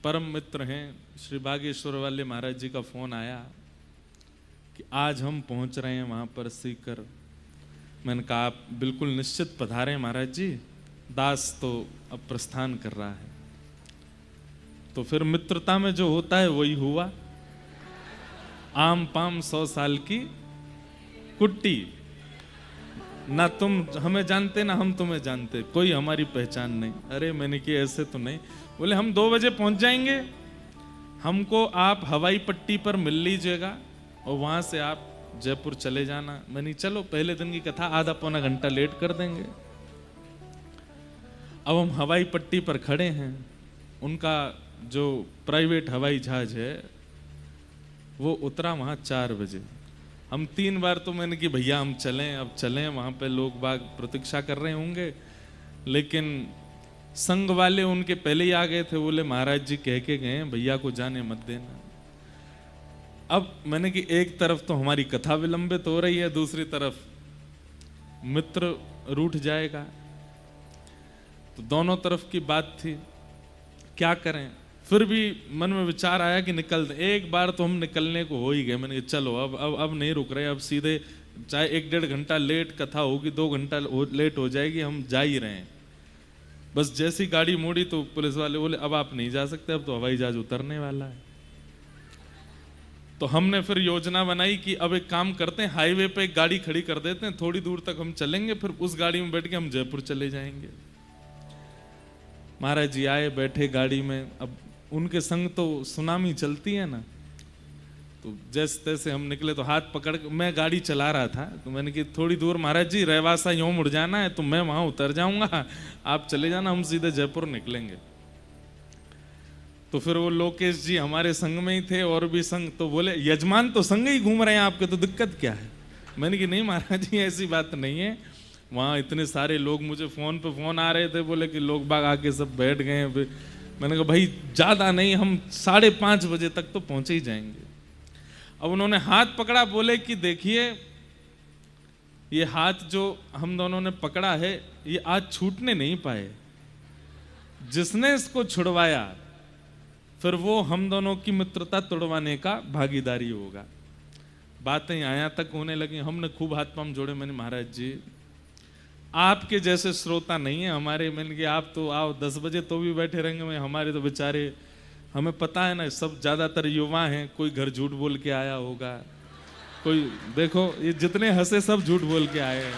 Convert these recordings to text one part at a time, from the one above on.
परम मित्र हैं श्री बागेश्वर वाले महाराज जी का फोन आया कि आज हम पहुंच रहे हैं वहां पर सीकर। मैंने कहा आप बिल्कुल निश्चित पधारें महाराज जी, दास तो अब प्रस्थान कर रहा है। तो फिर मित्रता में जो होता है वही हुआ। आम पाम 100 साल की कुट्टी, ना तुम हमें जानते ना हम तुम्हें जानते, कोई हमारी पहचान नहीं। अरे मैंने कि ऐसे तो नहीं। बोले हम 2 बजे पहुंच जाएंगे, हमको आप हवाई पट्टी पर मिल लीजिएगा और वहां से आप जयपुर चले जाना। मैंने चलो पहले दिन की कथा आधा पौना घंटा लेट कर देंगे। अब हम हवाई पट्टी पर खड़े हैं, उनका जो प्राइवेट हवाई जहाज है वो उतरा वहां 4 बजे। हम 3 बार तो मैंने कि भैया हम चलें, अब चलें, वहां पे लोग बाग प्रतीक्षा कर रहे होंगे। लेकिन संघ वाले उनके पहले ही आ गए थे, बोले महाराज जी कह के गए भैया को जाने मत देना। अब मैंने कि एक तरफ तो हमारी कथा विलंबित हो रही है, दूसरी तरफ मित्र रूठ जाएगा, तो दोनों तरफ की बात थी, क्या करें। फिर भी मन में विचार आया कि निकल दे। एक बार तो हम निकलने को हो ही गए। मैंने कहा चलो अब नहीं रुक रहे, अब सीधे चाहे 1-1.5 घंटा लेट कथा होगी, 2 घंटा लेट हो जाएगी, हम जा ही रहे हैं। बस जैसी गाड़ी मोड़ी तो पुलिस वाले बोले अब आप नहीं जा सकते, अब तो हवाई जहाज उतरने वाला है। तो हमने फिर योजना बनाई कि अब एक काम करते हैं, हाईवे पे एक गाड़ी खड़ी कर देते हैं, थोड़ी दूर तक हम चलेंगे, फिर उस गाड़ी में बैठ के हम जयपुर चले जाएंगे। महाराज जी आए, बैठे गाड़ी में। अब उनके संग तो सुनामी चलती है ना, तो जैसे तैसे हम निकले। तो हाथ पकड़ के मैं गाड़ी चला रहा था, तो मैंने कि थोड़ी दूर महाराज जी रहवासा यूं मुड़ जाना है, तो मैं वहां उतर जाऊंगा, आप चले जाना, हम सीधे जयपुर निकलेंगे। तो फिर वो लोकेश जी हमारे संग में ही थे, और भी संग, तो बोले यजमान तो संग ही घूम रहे हैं आपके, तो दिक्कत क्या है। मैंने कि नहीं महाराज जी ऐसी बात नहीं है, वहाँ इतने सारे लोग, मुझे फोन पे फोन आ रहे थे, बोले कि लोग बाग आके सब बैठ गए हैं। मैंने कहा भाई ज्यादा नहीं, हम 5:30 बजे तक तो पहुंचे ही जाएंगे। अब उन्होंने हाथ पकड़ा, बोले कि देखिए ये हाथ जो हम दोनों ने पकड़ा है ये आज छूटने नहीं पाए, जिसने इसको छुड़वाया फिर वो हम दोनों की मित्रता तोड़वाने का भागीदारी होगा। बातें आया तक होने लगी, हमने खूब हाथ पांव जोड़े। मैंने महाराज जी आपके जैसे श्रोता नहीं है हमारे, मैंने कि आप तो आओ 10 बजे तो भी बैठे रहेंगे, मैं हमारे तो बेचारे, हमें पता है ना सब ज्यादातर युवा हैं, कोई घर झूठ बोल के आया होगा, कोई देखो ये जितने हंसे सब झूठ बोल के आए हैं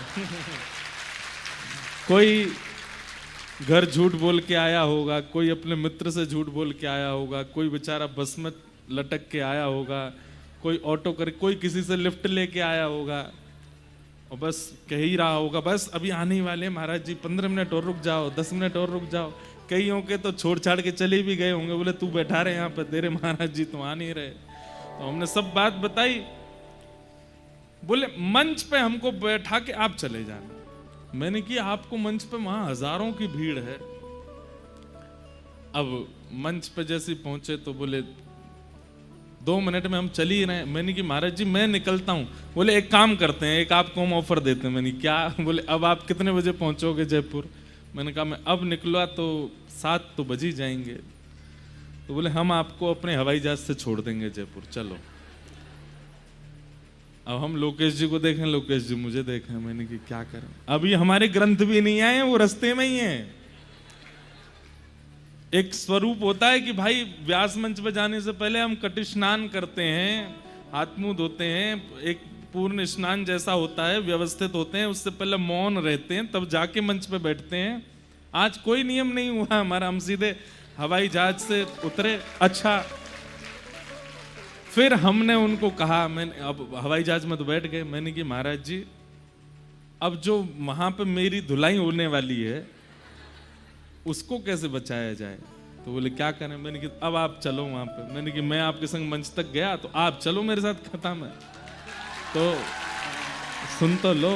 कोई घर झूठ बोल के आया होगा, कोई अपने मित्र से झूठ बोल के आया होगा, कोई बेचारा बस में लटक के आया होगा, कोई ऑटो कर, कोई किसी से लिफ्ट लेके आया होगा, और बस कह ही रहा होगा बस अभी आने ही वाले महाराज जी, 15 मिनट और रुक जाओ, 10 मिनट और रुक जाओ। कईयों के तो छोड़ छाड़ के चले भी गए होंगे, बोले तू बैठा रहे यहाँ पे, तेरे महाराज जी तो आ नहीं रहे। तो हमने सब बात बताई, बोले मंच पे हमको बैठा के आप चले जाना। मैंने कि आपको मंच पे वहां हजारों की भीड़ है। अब मंच पे जैसे पहुंचे तो बोले 2 मिनट में हम चल ही रहे। मैंने कि महाराज जी मैं निकलता हूँ। बोले एक काम करते हैं, एक आपको हम ऑफर देते हैं। मैंने क्या? बोले अब आप कितने बजे पहुंचोगे जयपुर? मैंने कहा मैं अब निकला तो 7 तो बज ही जाएंगे। तो बोले हम आपको अपने हवाई जहाज से छोड़ देंगे जयपुर, चलो। अब हम लोकेश जी को देखें, लोकेश जी मुझे देखें। मैंने कि क्या करें, अभी हमारे ग्रंथ भी नहीं आए, वो रास्ते में ही है। एक स्वरूप होता है कि भाई व्यास मंच पे जाने से पहले हम कटी स्नान करते हैं, हाथ मुंह धोते हैं, एक पूर्ण स्नान जैसा होता है, व्यवस्थित होते हैं, उससे पहले मौन रहते हैं, तब जाके मंच पे बैठते हैं। आज कोई नियम नहीं हुआ हमारा, हम सीधे हवाई जहाज से उतरे। अच्छा, फिर हमने उनको कहा, मैंने अब हवाई जहाज में तो बैठ गए। मैंने कि महाराज जी अब जो वहां पे मेरी धुलाई होने वाली है उसको कैसे बचाया जाए? तो बोले क्या करें? मैंने कि अब आप चलो वहां पे। मैंने कि मैं आपके संग मंच तक गया तो आप चलो मेरे साथ कथा में। तो सुन तो लो।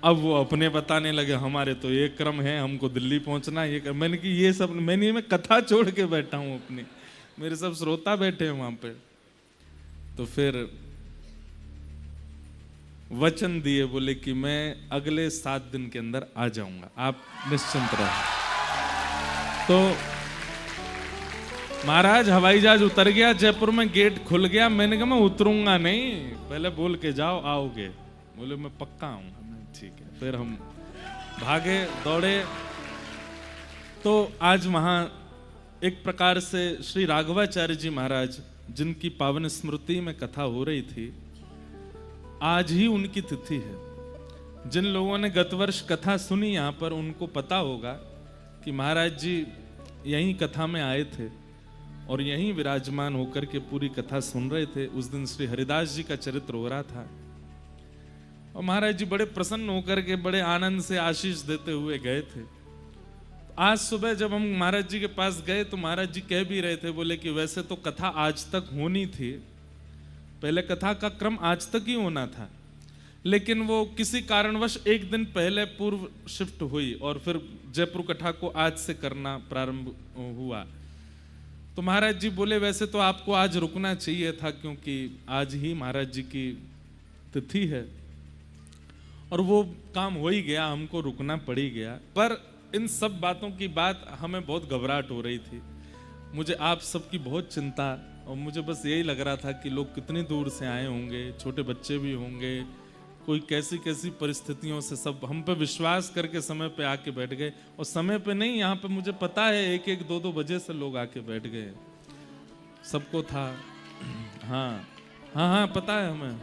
अब वो अपने बताने लगे हमारे तो ये क्रम है, हमको दिल्ली पहुंचना है, ये मैंने कि ये सब मैंने मैं कथा छोड़ के बैठा हूं अपनी, मेरे सब श्रोता बैठे हैं वहां पे। तो फिर वचन दिए, बोले कि मैं अगले 7 दिन के अंदर आ जाऊंगा, आप निश्चिंत रहो। तो महाराज हवाई जहाज उतर गया जयपुर में, गेट खुल गया, मैंने कहा मैं उतरूंगा नहीं, पहले बोल के जाओ आओगे। बोले मैं पक्का आऊंगा। ठीक है, फिर हम भागे दौड़े। तो आज वहां एक प्रकार से श्री राघवाचार्य जी महाराज, जिनकी पावन स्मृति में कथा हो रही थी, आज ही उनकी तिथि है। जिन लोगों ने गत वर्ष कथा सुनी यहाँ पर, उनको पता होगा कि महाराज जी यहीं कथा में आए थे और यहीं विराजमान होकर के पूरी कथा सुन रहे थे। उस दिन श्री हरिदास जी का चरित्र हो रहा था और महाराज जी बड़े प्रसन्न होकर के बड़े आनंद से आशीष देते हुए गए थे। आज सुबह जब हम महाराज जी के पास गए तो महाराज जी कह भी रहे थे, बोले कि वैसे तो कथा आज तक होनी थी, पहले कथा का क्रम आज तक ही होना था, लेकिन वो किसी कारणवश एक दिन पहले पूर्व शिफ्ट हुई और फिर जयपुर कथा को आज से करना प्रारंभ हुआ। तो महाराज जी बोले वैसे तो आपको आज रुकना चाहिए था, क्योंकि आज ही महाराज जी की तिथि है और वो काम हो ही गया, हमको रुकना पड़ ही गया। पर इन सब बातों की बात हमें बहुत घबराहट हो रही थी, मुझे आप सबकी बहुत चिंता, और मुझे बस यही लग रहा था कि लोग कितनी दूर से आए होंगे, छोटे बच्चे भी होंगे, कोई कैसी कैसी परिस्थितियों से सब हम पे विश्वास करके समय पे आके बैठ गए। और समय पे नहीं, यहाँ पे मुझे पता है 1-1, 2-2 बजे से लोग आके बैठ गए, सबको था। हाँ हाँ हाँ पता है हमें।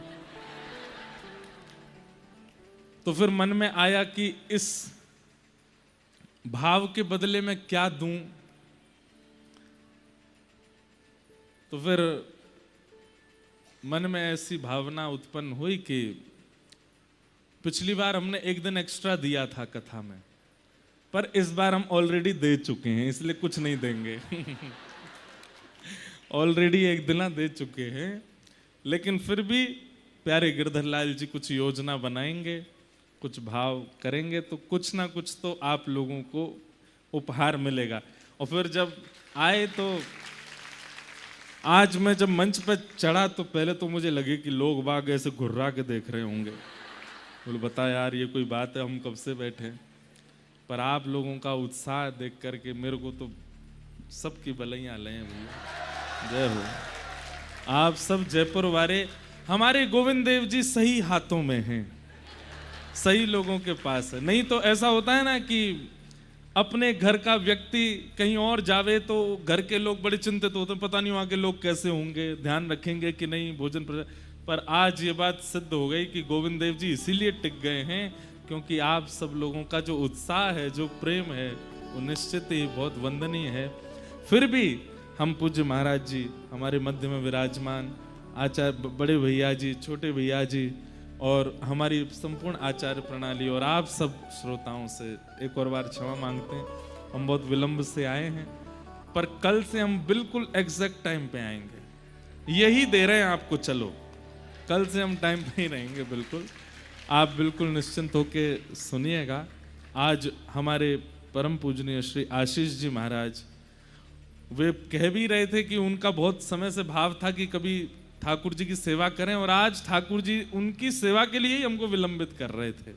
तो फिर मन में आया कि इस भाव के बदले में क्या दूं। तो फिर मन में ऐसी भावना उत्पन्न हुई कि पिछली बार हमने एक दिन एक्स्ट्रा दिया था कथा में, पर इस बार हम ऑलरेडी दे चुके हैं, इसलिए कुछ नहीं देंगे। ऑलरेडी एक दिन दे चुके हैं, लेकिन फिर भी प्यारे गिरधर लाल जी कुछ योजना बनाएंगे, कुछ भाव करेंगे, तो कुछ ना कुछ तो आप लोगों को उपहार मिलेगा। और फिर जब आए तो आज मैं जब मंच पर चढ़ा तो पहले तो मुझे लगे कि लोग बाग ऐसे घुर्रा के देख रहे होंगे, बोले बता यार ये कोई बात है, हम कब से बैठे। पर आप लोगों का उत्साह देख करके मेरे को तो सबकी बलैया लें भैया, जय हो। आप सब जयपुर वाले, हमारे गोविंद देव जी सही हाथों में हैं, सही लोगों के पास है। नहीं तो ऐसा होता है ना कि अपने घर का व्यक्ति कहीं और जावे तो घर के लोग बड़े चिंतित होते हैं, पता नहीं वहां के लोग कैसे होंगे, ध्यान रखेंगे कि नहीं भोजन। पर आज ये बात सिद्ध हो गई कि गोविंद देव जी इसीलिए टिक गए हैं क्योंकि आप सब लोगों का जो उत्साह है, जो प्रेम है, वो निश्चित ही बहुत वंदनीय है। फिर भी हम पूज्य महाराज जी, हमारे मध्य में विराजमान आचार्य बड़े भैया जी, छोटे भैया जी और हमारी संपूर्ण आचार्य प्रणाली और आप सब श्रोताओं से एक और बार क्षमा मांगते हैं, हम बहुत विलंब से आए हैं, पर कल से हम बिल्कुल एग्जैक्ट टाइम पे आएंगे, यही दे रहे हैं आपको। चलो कल से हम टाइम पे ही रहेंगे, बिल्कुल आप बिल्कुल निश्चिंत होके सुनिएगा। आज हमारे परम पूजनीय श्री आशीष जी महाराज, वे कह भी रहे थे कि उनका बहुत समय से भाव था कि कभी ठाकुर जी की सेवा करें, और आज ठाकुर जी उनकी सेवा के लिए ही हमको विलंबित कर रहे थे।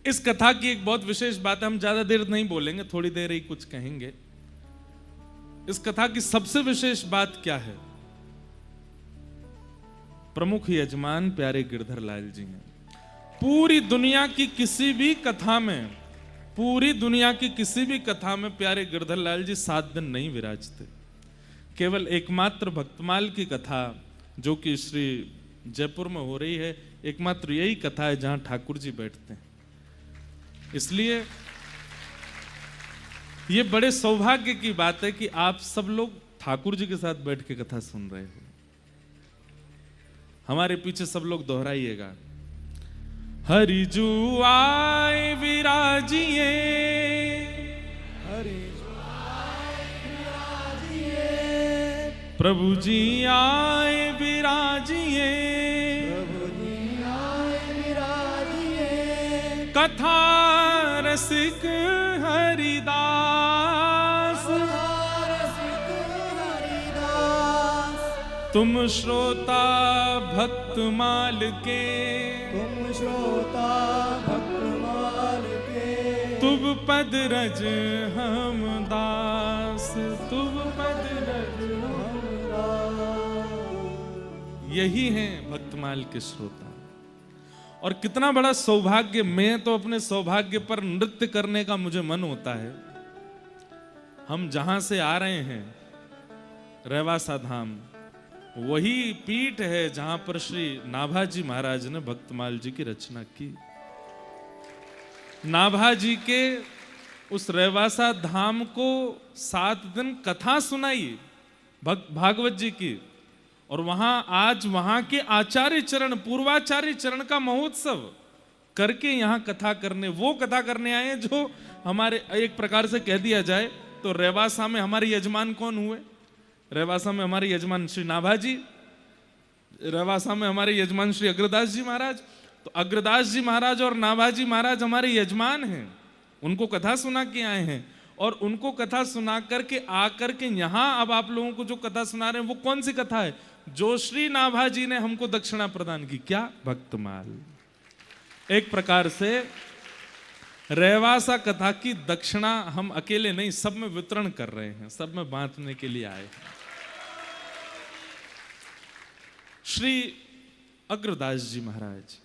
इस कथा की एक बहुत विशेष बात है, हम ज्यादा देर नहीं बोलेंगे, थोड़ी देर ही कुछ कहेंगे। इस कथा की सबसे विशेष बात क्या है? प्रमुख यजमान प्यारे गिरधर लाल जी हैं। पूरी दुनिया की किसी भी कथा में, पूरी दुनिया की किसी भी कथा में प्यारे गिरधर लाल जी 7 दिन नहीं विराजते। केवल एकमात्र भक्तमाल की कथा जो कि श्री जयपुर में हो रही है, एकमात्र यही कथा है जहां ठाकुर जी बैठते हैं। इसलिए ये बड़े सौभाग्य की बात है कि आप सब लोग ठाकुर जी के साथ बैठ के कथा सुन रहे हो। हमारे पीछे सब लोग दोहराइएगा, हरिजू आए विराजिए, प्रभु जी आए विराजिए, कथा रसिक हरिदास, तुम श्रोता भक्तमाल के, तुम श्रोता भक्तमाल के, तुम पद रज हम दास, तुम पद यही हैं भक्तमाल के श्रोता। और कितना बड़ा सौभाग्य, मैं तो अपने सौभाग्य पर नृत्य करने का मुझे मन होता है। हम जहां से आ रहे हैं, रेवासा धाम, वही पीठ है जहां पर श्री नाभाजी महाराज ने भक्तमाल जी की रचना की। नाभाजी के उस रेवासा धाम को 7 दिन कथा सुनाई भागवत जी की, और वहां आज वहां के आचार्य चरण, पूर्वाचार्य चरण का महोत्सव करके यहां कथा करने, वो कथा करने आए जो हमारे, एक प्रकार से कह दिया जाए तो रेवासा में हमारे यजमान कौन हुए? रेवासा में हमारे यजमान श्री नाभाजी, रेवासा में हमारे यजमान श्री अग्रदास जी महाराज। तो अग्रदास जी महाराज और नाभाजी महाराज हमारे यजमान हैं, उनको कथा सुना के आए हैं। और उनको कथा सुना करके आकर के यहां अब आप लोगों को जो कथा सुना रहे हैं वो कौन सी कथा है? जो श्री नाभाजी ने हमको दक्षिणा प्रदान की। क्या? भक्तमाल। एक प्रकार से रेवासा कथा की दक्षिणा हम अकेले नहीं, सब में वितरण कर रहे हैं, सब में बांटने के लिए आए हैं। श्री अग्रदास जी महाराज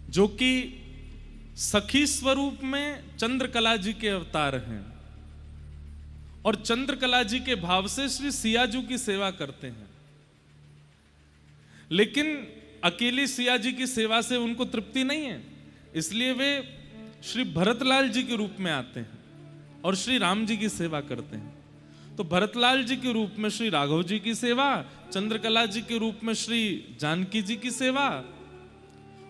जो कि सखी स्वरूप में चंद्रकला जी के अवतार हैं, और चंद्रकला जी के भाव से श्री सियाजू की सेवा करते हैं। लेकिन अकेली सिया जी की सेवा से उनको तृप्ति नहीं है, इसलिए वे श्री भरतलाल जी के रूप में आते हैं और श्री राम जी की सेवा करते हैं। तो भरतलाल जी के रूप में श्री राघव जी की सेवा, चंद्रकला जी के रूप में श्री जानकी जी की सेवा,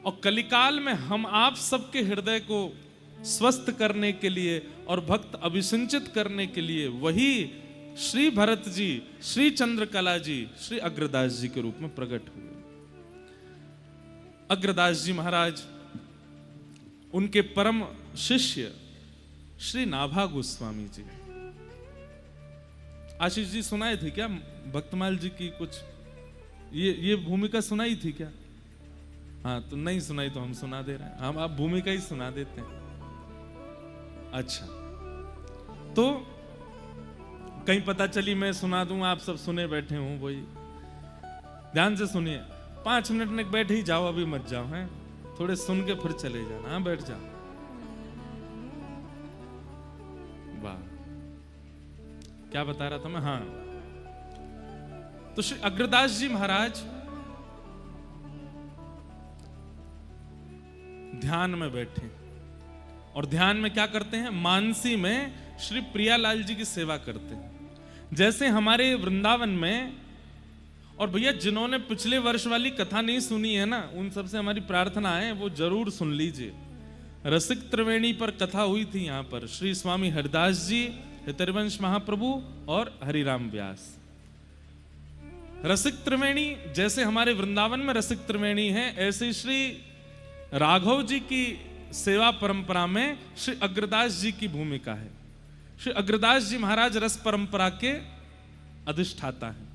और कलिकाल में हम आप सबके हृदय को स्वस्थ करने के लिए और भक्त अभिसिंचित करने के लिए वही श्री भरत जी, श्री चंद्रकला जी, श्री अग्रदास जी के रूप में प्रकट हुए। अग्रदास जी महाराज, उनके परम शिष्य श्री नाभा गोस्वामी जी। आशीष जी सुनाए थे क्या भक्तमाल जी की कुछ ये भूमिका सुनाई थी क्या? हाँ, तो नहीं सुनाई तो हम सुना दे रहे हैं, हम आप भूमिका ही सुना देते हैं। अच्छा, तो कहीं पता चली मैं सुना दूं, आप सब सुने बैठे हूं, वही ध्यान से सुनिए। 5 मिनट में बैठे ही जाओ, अभी मत जाओ, हैं थोड़े सुन के फिर चले जाना। हाँ, बैठ जाओ। वाह, क्या बता रहा था मैं? हाँ, तो श्री अग्रदास जी महाराज ध्यान में बैठे, और ध्यान में क्या करते हैं? मानसी में श्री प्रियालाल जी की सेवा करते हैं। जैसे हमारे वृंदावन में, और भैया जिन्होंने पिछले वर्ष वाली कथा नहीं सुनी है ना, उन सबसे हमारी प्रार्थना है वो जरूर सुन लीजिए। रसिक त्रिवेणी पर कथा हुई थी यहाँ पर, श्री स्वामी हरिदास जी, हितरवंश महाप्रभु और हरिराम व्यास। रसिक त्रिवेणी, जैसे हमारे वृंदावन में रसिक त्रिवेणी है, ऐसे श्री राघव जी की सेवा परंपरा में श्री अग्रदास जी की भूमिका है। श्री अग्रदास जी महाराज रस परंपरा के अधिष्ठाता है।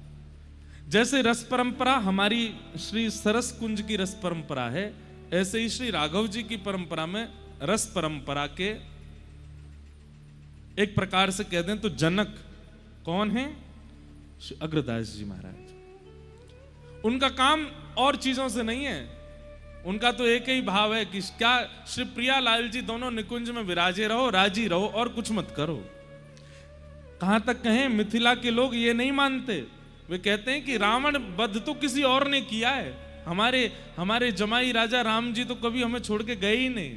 जैसे रस परंपरा हमारी श्री सरस कुंज की रस परंपरा है, ऐसे ही श्री राघव जी की परंपरा में रस परंपरा के एक प्रकार से कह दें तो जनक कौन है? श्री अग्रदास जी महाराज। उनका काम और चीजों से नहीं है, उनका तो एक ही भाव है कि क्या श्री प्रियालाल जी दोनों निकुंज में विराजे रहो, राजी रहो और कुछ मत करो। कहां तक कहें, मिथिला के लोग ये नहीं मानते, वे कहते हैं कि रावण वध तो किसी और ने किया है, हमारे जमाई राजा राम जी तो कभी हमें छोड़ के गए ही नहीं,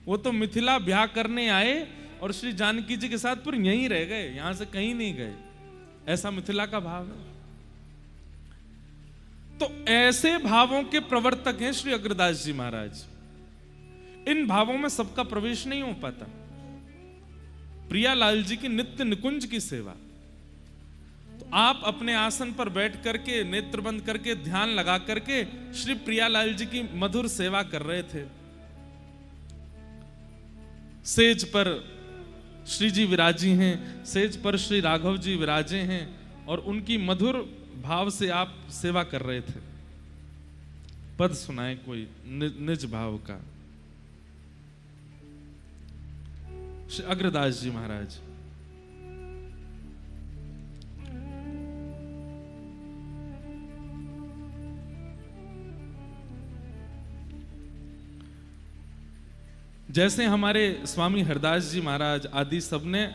वो तो मिथिला ब्याह करने आए और श्री जानकी जी के साथ फिर यहीं रह गए, यहां से कहीं नहीं गए। ऐसा मिथिला का भाव है। तो ऐसे भावों के प्रवर्तक हैं श्री अग्रदास जी महाराज। इन भावों में सबका प्रवेश नहीं हो पाता। प्रियालाल जी की नित्य निकुंज की सेवा, तो आप अपने आसन पर बैठ करके नेत्र बंद करके ध्यान लगा करके श्री प्रियालाल जी की मधुर सेवा कर रहे थे। सेज पर श्री जी विराजी हैं, सेज पर श्री राघव जी विराजे हैं, और उनकी मधुर भाव से आप सेवा कर रहे थे। पद सुनाए कोई निज भाव का। श्री अग्रदास जी महाराज, जैसे हमारे स्वामी हरदास जी महाराज आदि सबने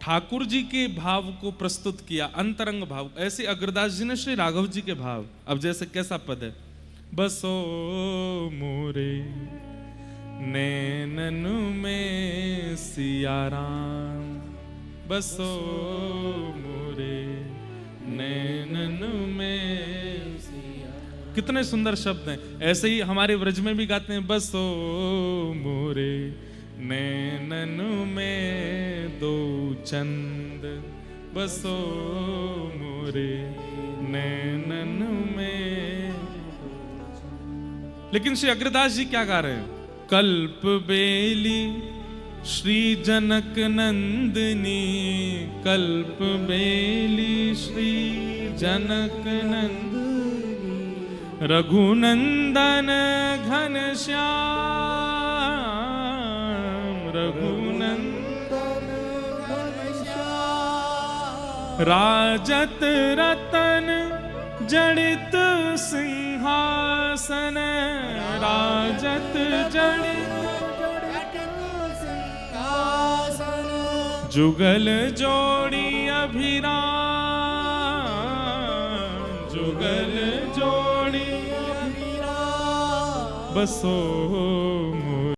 ठाकुर जी के भाव को प्रस्तुत किया, अंतरंग भाव, ऐसे अग्रदास जी ने श्री राघव जी के भाव। अब जैसे कैसा पद है, बसो मोरे नैनन में सियाराम, बसो मोरे नैनन में सियाराम। कितने सुंदर शब्द हैं। ऐसे ही हमारे व्रज में भी गाते हैं, बसो मोरे नैनन में दो चंद, बसो मोरे नैनन में। लेकिन श्री अग्रदास जी क्या गा रहे हैं, कल्प बेली श्री जनक नंदिनी, कल्प बेली श्री जनक नंदिनी, रघुनंदन घनश्याम, रघुनंदन घनश्याम, राजत रतन जड़ित सिंहासन, राजत जड़ित सिंहासन, जुगल जोड़ी अभिराम, जुगल जोड़ी अभिराम, बसो